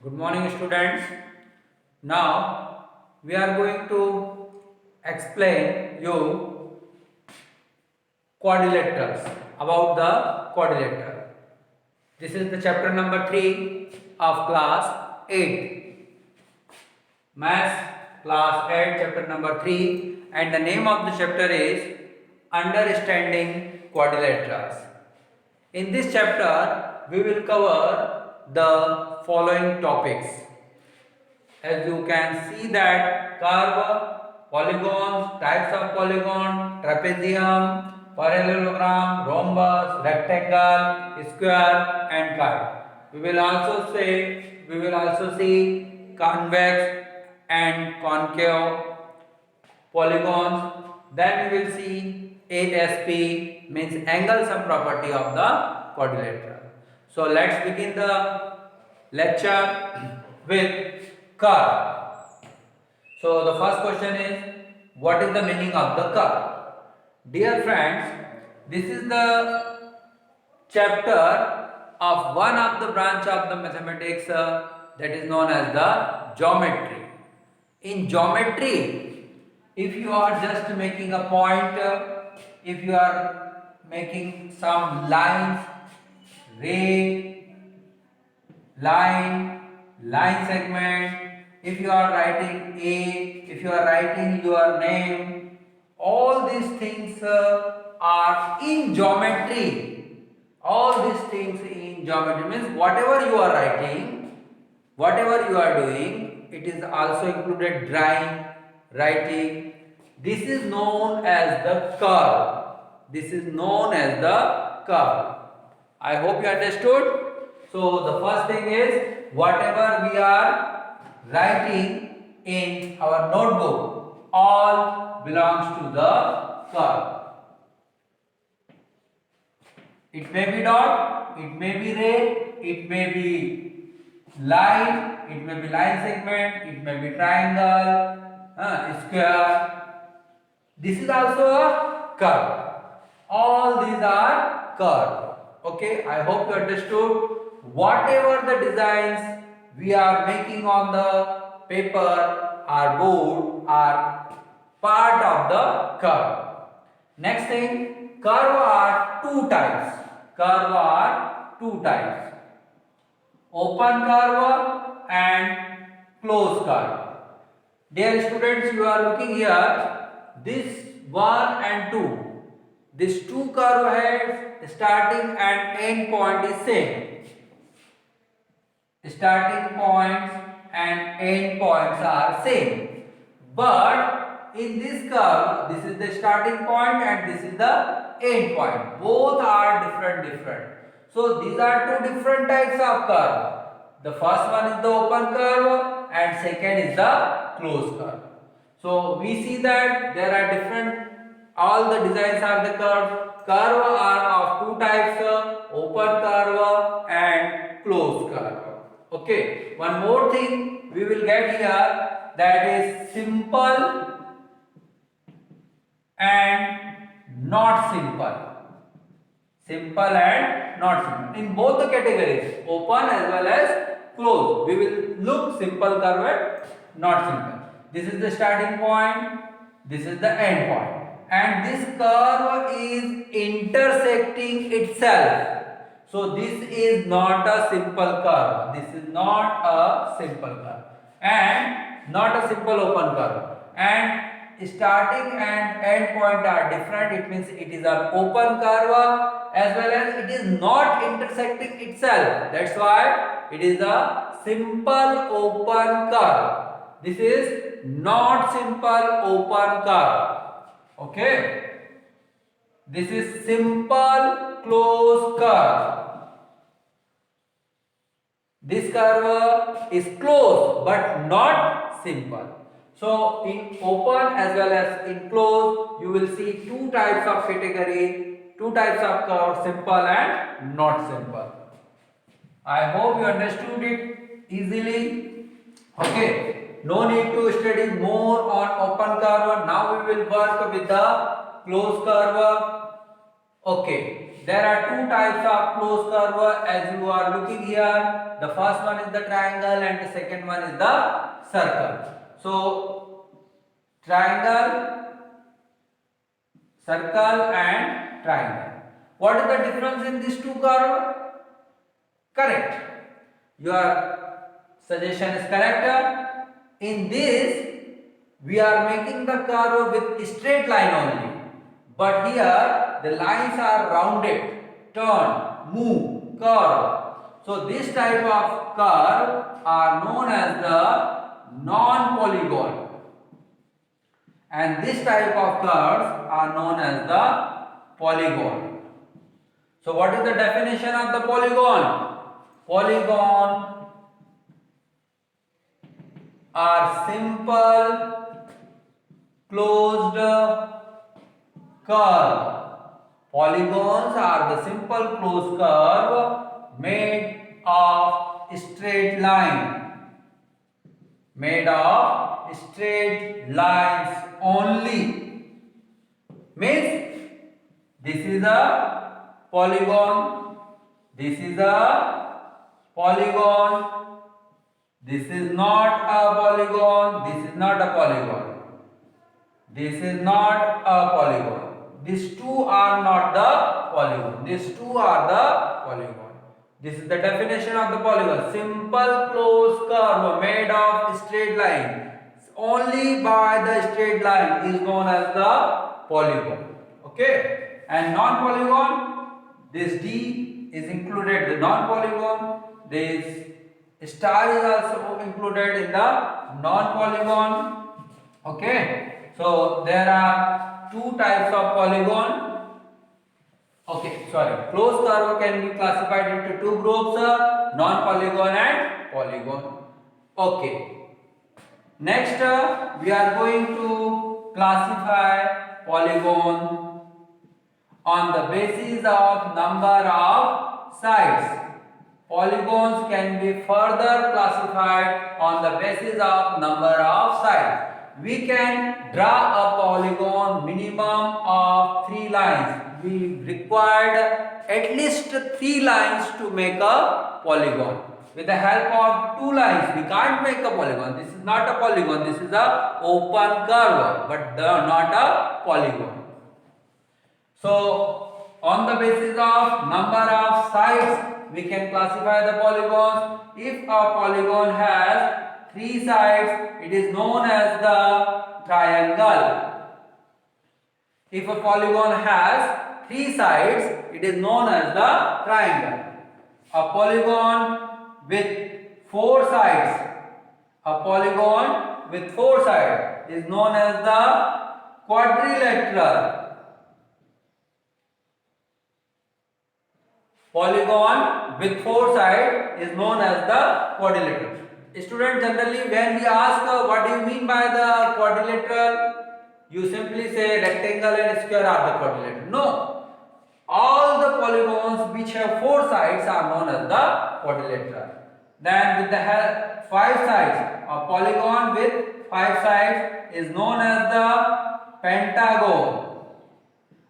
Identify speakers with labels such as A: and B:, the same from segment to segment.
A: Good morning, students. Now we are going to explain you quadrilaterals, about the quadrilateral. This is the chapter number 3 of class 8. Maths class 8, chapter number 3, and the name of the chapter is Understanding Quadrilaterals. In this chapter we will cover the following topics. As you can see that curve, polygons, types of polygon, trapezium, parallelogram, rhombus, rectangle, square and kite. We will also see convex and concave polygons. Then we will see ASP, means angle sum property of the quadrilateral. So let's begin the lecture with curve. So the first question is, what is the meaning of the curve? Dear friends, this is the chapter of one of the branch of the mathematics that is known as the geometry. In geometry, if you are just making a point, if you are making some lines, ray, line segment, if you are writing A, if you are writing your name, all these things are in geometry. All these things in geometry means whatever you are writing, whatever you are doing, it is also included drawing, writing. This is known as the curve. This is known as the curve. I hope you understood. So the first thing is, whatever we are writing in our notebook, all belongs to the curve. It may be dot, it may be ray, it may be line, it may be line segment, it may be triangle, square. This is also a curve. All these are curve. Okay, I hope you understood. Whatever the designs we are making on the paper or board are part of the curve. Next thing, curve are two types. Curve are two types. Open curve and closed curve. Dear students, you are looking here, this 1 and 2. These two curve heads, starting and end point is same. Starting points and end points are same. But in this curve, this is the starting point and this is the end point. Both are different. So these are two different types of curve. The first one is the open curve and second is the closed curve. So we see that there are different, all the designs of the curve. Curve are of two types, open curve and closed curve. Okay, one more thing we will get here, that is simple and not simple. Simple and not simple. In both the categories, open as well as closed, we will look simple curve and not simple. This is the starting point, this is the end point. And this curve is intersecting itself. So this is not a simple curve. This is not a simple curve and not a simple open curve. And starting and end point are different. It means it is an open curve as well as it is not intersecting itself. That's why it is a simple open curve. This is not simple open curve. Okay. This is simple closed curve. This curve is closed but not simple. So in open as well as in closed, you will see two types of category, two types of curve, simple and not simple. I hope you understood it easily. Okay, no need to study more on open curve. Now we will work with the closed curve. Okay, there are two types of closed curve as you are looking here. The first one is the triangle and the second one is the circle. So triangle, circle and triangle. What is the difference in these two curves? Correct. Your suggestion is correct. In this, we are making the curve with straight line only. But here, the lines are rounded, turn, move, curve. So this type of curve are known as the non-polygon. And this type of curves are known as the polygon. So what is the definition of the polygon? Polygon are simple closed curve. Polygons are the simple closed curve made of straight line. Made of straight lines only. Means this is a polygon. This is a polygon. This is not a polygon. This is not a polygon. This is not a polygon. These two are not the polygon. These two are the polygon. This is the definition of the polygon. Simple closed curve made of straight line. Only by the straight line is known as the polygon. Okay. And non-polygon, this D is included the non-polygon. This star is also included in the non-polygon. Okay. So there are two types of polygon. Okay, sorry. Closed curve can be classified into two groups, non-polygon and polygon. Okay. Next, we are going to classify polygon on the basis of number of sides. Polygons can be further classified on the basis of number of sides. We can draw a polygon minimum of 3 lines. We required at least 3 lines to make a polygon. With the help of 2 lines, we can't make a polygon. This is not a polygon. This is a open curve, but not a polygon. So, on the basis of number of sides, we can classify the polygons. If a polygon has 3 sides, it is known as the triangle. If a polygon has 3 sides, it is known as the triangle. A polygon with 4 sides, is known as the quadrilateral. Polygon with 4 sides is known as the quadrilateral. Students, generally when we ask what do you mean by the quadrilateral, you simply say rectangle and square are the quadrilateral. No, all the polygons which have 4 sides are known as the quadrilateral. Then with the 5 sides, a polygon with 5 sides is known as the pentagon.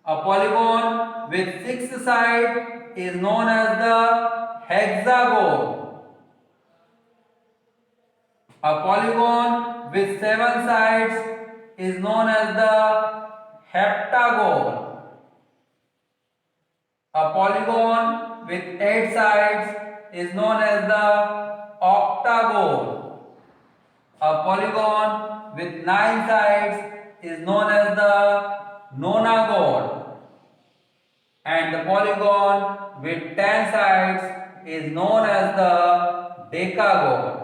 A: A polygon with 6 sides is known as the hexagon. A polygon with 7 sides is known as the heptagon. A polygon with 8 sides is known as the octagon. A polygon with 9 sides is known as the nonagon. And the polygon with 10 sides is known as the decagon.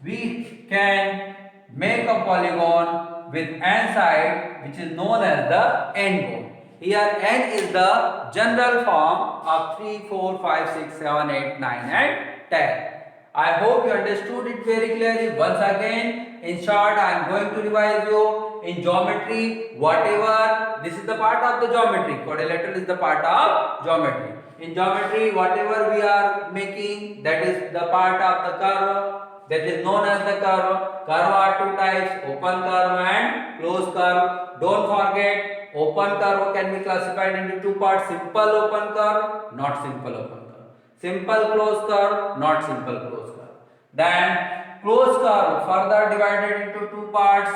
A: We can make a polygon with n side, which is known as the n-gon. Here n is the general form of 3, 4, 5, 6, 7, 8, 9 and 10. I hope you understood it very clearly. Once again, in short, I am going to revise you. In geometry, whatever, this is the part of the geometry. Quadrilateral is the part of geometry. In geometry, whatever we are making, that is the part of the curve. that is known as the curve. Curve are two types, open curve and closed curve. Don't forget, open curve can be classified into two parts, simple open curve, not simple open curve. Simple closed curve, not simple closed curve. Then closed curve further divided into two parts,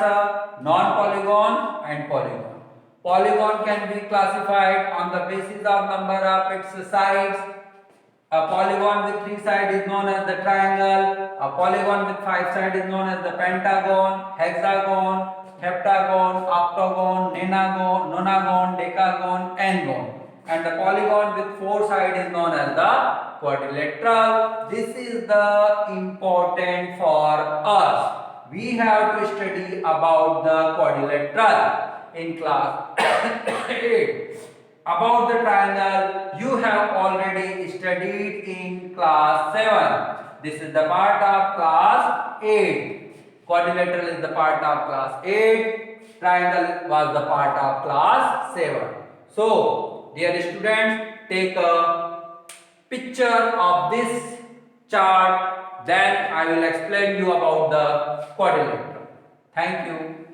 A: non-polygon and polygon. Polygon can be classified on the basis of number of its sides. A polygon with 3 sides is known as the triangle. A polygon with 5 sides is known as the pentagon, hexagon, heptagon, octagon, nonagon, decagon, n-gon. And the polygon with 4 sides is known as the quadrilateral. This is the important for us. We have to study about the quadrilateral in class 8. About the triangle, you have already studied in class 7. This is the part of class 8. Quadrilateral is the part of class 8. Triangle was the part of class 7. So, dear students, take a picture of this chart. Then I will explain you about the quadrilateral. Thank you.